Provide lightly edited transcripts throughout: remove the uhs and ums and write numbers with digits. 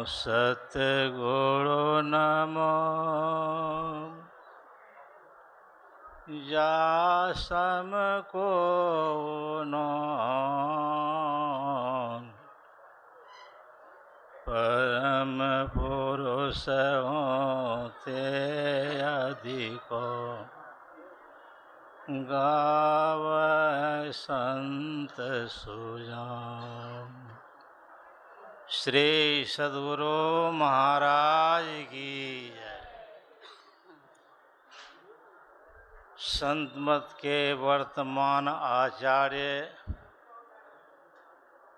सतगुरु नमो या समको नो परम पुरुष होते अधिको गावै संत सुजान। श्री सद्गुरु महाराज की जय। संत मत के वर्तमान आचार्य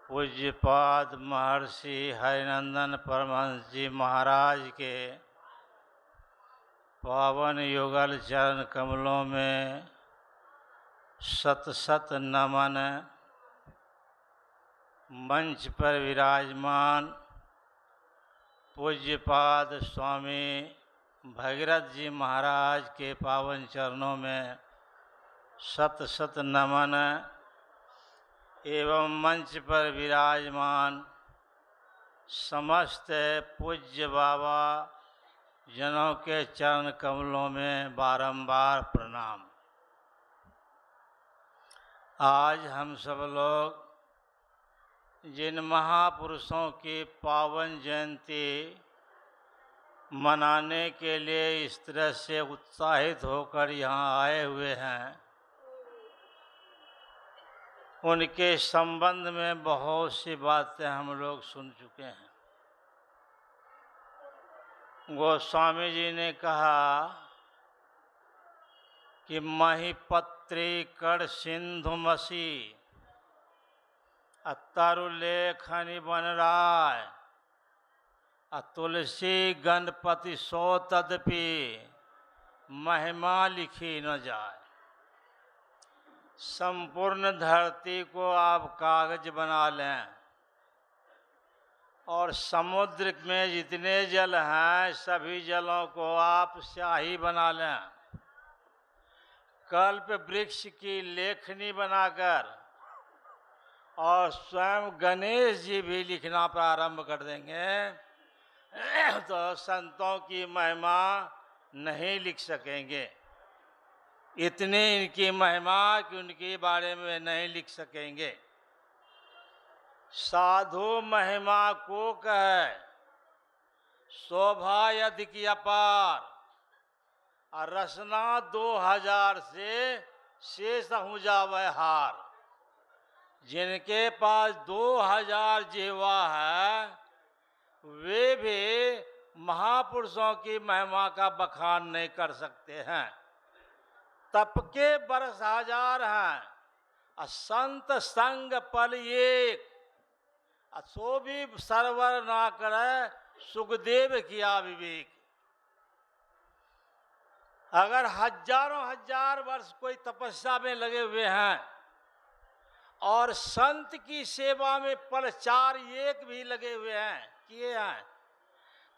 पूज्यपाद महर्षि हरिनंदन परमहंस जी महाराज के पावन युगल चरण कमलों में शत शत नमन। मंच पर विराजमान पूज्यपाद स्वामी भगीरथ जी महाराज के पावन चरणों में शत शत नमन एवं मंच पर विराजमान समस्त पूज्य बाबा जनों के चरण कमलों में बारंबार प्रणाम। आज हम सब लोग जिन महापुरुषों की पावन जयंती मनाने के लिए इस तरह से उत्साहित होकर यहाँ आए हुए हैं, उनके संबंध में बहुत सी बातें हम लोग सुन चुके हैं। गोस्वामी जी ने कहा कि महिपत्री कड़ सिंधुमसी अतरु लेखनि बन राय तुलसी गणपति सो तदपि महिमा लिखी न जाए। संपूर्ण धरती को आप कागज बना लें और समुद्र में जितने जल हैं सभी जलों को आप स्याही बना लें। कल्प वृक्ष की लेखनी बनाकर और स्वयं गणेश जी भी लिखना प्रारंभ कर देंगे तो संतों की महिमा नहीं लिख सकेंगे। इतनी इनकी महिमा कि उनके बारे में नहीं लिख सकेंगे। साधु महिमा को कहे शोभा अधिक अपार और रसना 2000 से शेष हो जावे हार। जिनके पास 2000 जिह्वा है वे भी महापुरुषों की महिमा का बखान नहीं कर सकते हैं। तप के बरस हजार हैं और संत संग पल एक, सो भी सरवर ना करे सुखदेव किया विवेक। अगर हजारों हजार वर्ष कोई तपस्या में लगे हुए हैं और संत की सेवा में पल 4 एक भी लगे हुए हैं किए हैं,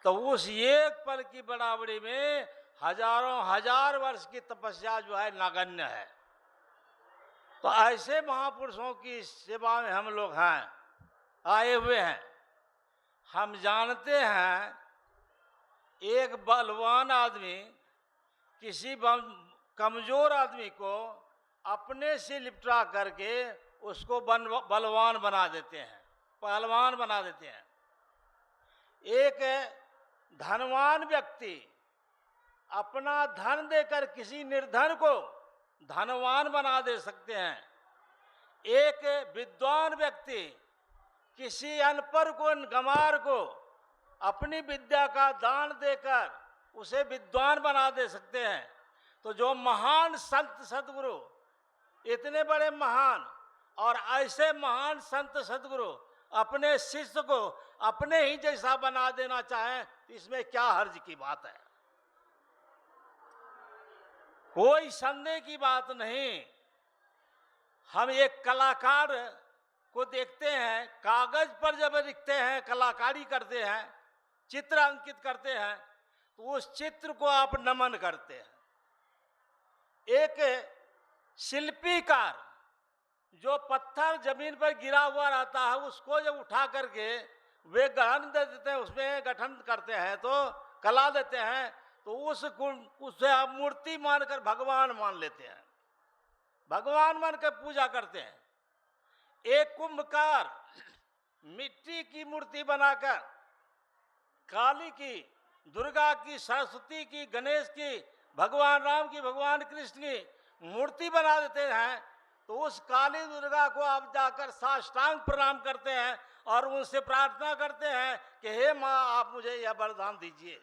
तो उस एक पल की बराबरी में हजारों हजार वर्ष की तपस्या जो है नगण्य है। तो ऐसे महापुरुषों की सेवा में हम लोग हैं आए हुए हैं। हम जानते हैं एक बलवान आदमी किसी कमजोर आदमी को अपने से लिपटा करके उसको बलवान बना देते हैं, पहलवान बना देते हैं। एक धनवान व्यक्ति अपना धन देकर किसी निर्धन को धनवान बना दे सकते हैं। एक विद्वान व्यक्ति किसी अनपढ़ को, गंवार को अपनी विद्या का दान देकर उसे विद्वान बना दे सकते हैं। तो जो महान संत सद्गुरु, इतने बड़े महान और ऐसे महान संत सद्गुरु अपने शिष्य को अपने ही जैसा बना देना चाहें तो इसमें क्या हर्ज की बात है? कोई संदेह की बात नहीं। हम एक कलाकार को देखते हैं, कागज पर जब लिखते हैं, कलाकारी करते हैं, चित्र अंकित करते हैं, तो उस चित्र को आप नमन करते हैं। एक शिल्पीकार जो पत्थर जमीन पर गिरा हुआ रहता है उसको जब उठा करके वे गहन दे देते हैं, उसमें गठन करते हैं, तो कला देते हैं, तो उसे आप मूर्ति मानकर भगवान मान लेते हैं, भगवान मानकर पूजा करते हैं। एक कुंभकार मिट्टी की मूर्ति बनाकर काली की, दुर्गा की, सरस्वती की, गणेश की, भगवान राम की, भगवान कृष्ण की मूर्ति बना देते हैं, तो उस काली दुर्गा को आप जाकर साष्टांग प्रणाम करते हैं और उनसे प्रार्थना करते हैं कि हे माँ, आप मुझे यह वरदान दीजिए।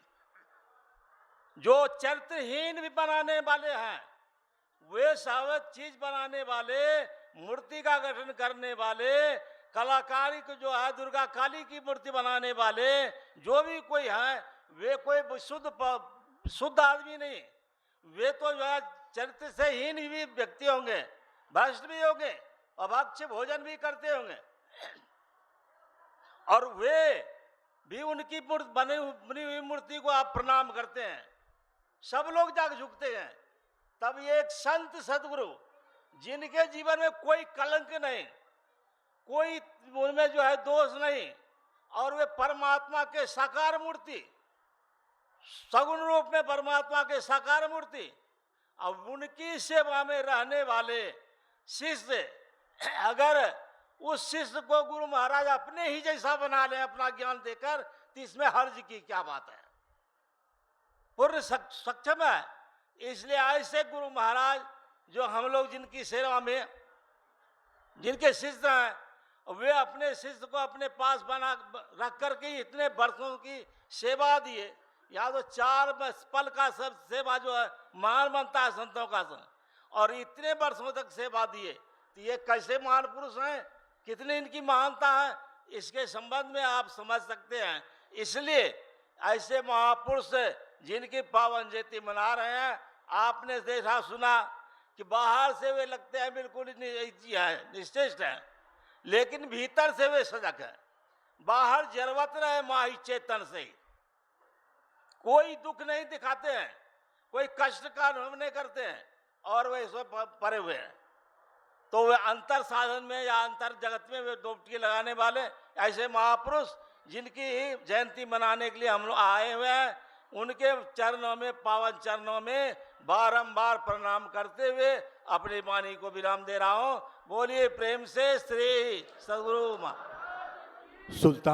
जो चरित्रहीन भी बनाने वाले हैं, वे सब चीज बनाने वाले, मूर्ति का गठन करने वाले, कलाकारी को जो है दुर्गा काली की मूर्ति बनाने वाले जो भी कोई है, वे कोई शुद्ध आदमी नहीं, वे तो जो है चरित्र से हीन भी व्यक्ति होंगे, भ्रष्ट भी होंगे, अभक्ष भोजन भी करते होंगे, और वे भी उनकी बनी हुई मूर्ति को आप प्रणाम करते हैं। सब लोग जाकर झुकते हैं। तब ये एक संत सदगुरु, जिनके जीवन में कोई कलंक नहीं, कोई उनमें जो है दोष नहीं, और वे परमात्मा के साकार मूर्ति, सगुण रूप में परमात्मा के साकार मूर्ति, अब उनकी सेवा में रहने वाले शिष्य, अगर उस शिष्य को गुरु महाराज अपने ही जैसा बना लें अपना ज्ञान देकर, तो इसमें हर्ज की क्या बात है? पूर्ण सक्षम है। इसलिए ऐसे गुरु महाराज जो हम लोग जिनकी सेवा में, जिनके शिष्य हैं, वे अपने शिष्य को अपने पास बना रख करके इतने वर्षों की सेवा दिए। या तो 4 पल का सब सेवा जो है महान बनता है संतों का संग, और इतने वर्षों तक सेवा दिए, तो ये कैसे महान पुरुष हैं, कितनी इनकी महानता है, इसके संबंध में आप समझ सकते हैं। इसलिए ऐसे महापुरुष जिनकी पावन जयंती मना रहे हैं, आपने देखा सुना कि बाहर से वे लगते हैं बिल्कुल निश्चेष्ट है, लेकिन भीतर से वे सजग है। बाहर जरवत रहे माही चेतन से, कोई दुख नहीं दिखाते हैं, कोई कष्ट का अनुभव नहीं करते हैं, और वे सब परे हुए हैं। तो वे अंतर साधन में या अंतर जगत में वे डुबकी लगाने वाले ऐसे महापुरुष जिनकी जयंती मनाने के लिए हम लोग आए हुए हैं, उनके चरणों में, पावन चरणों में बारंबार प्रणाम करते हुए अपनी वाणी को विराम दे रहा हूं। बोलिए प्रेम से श्री सद्गुरु सुल्तान।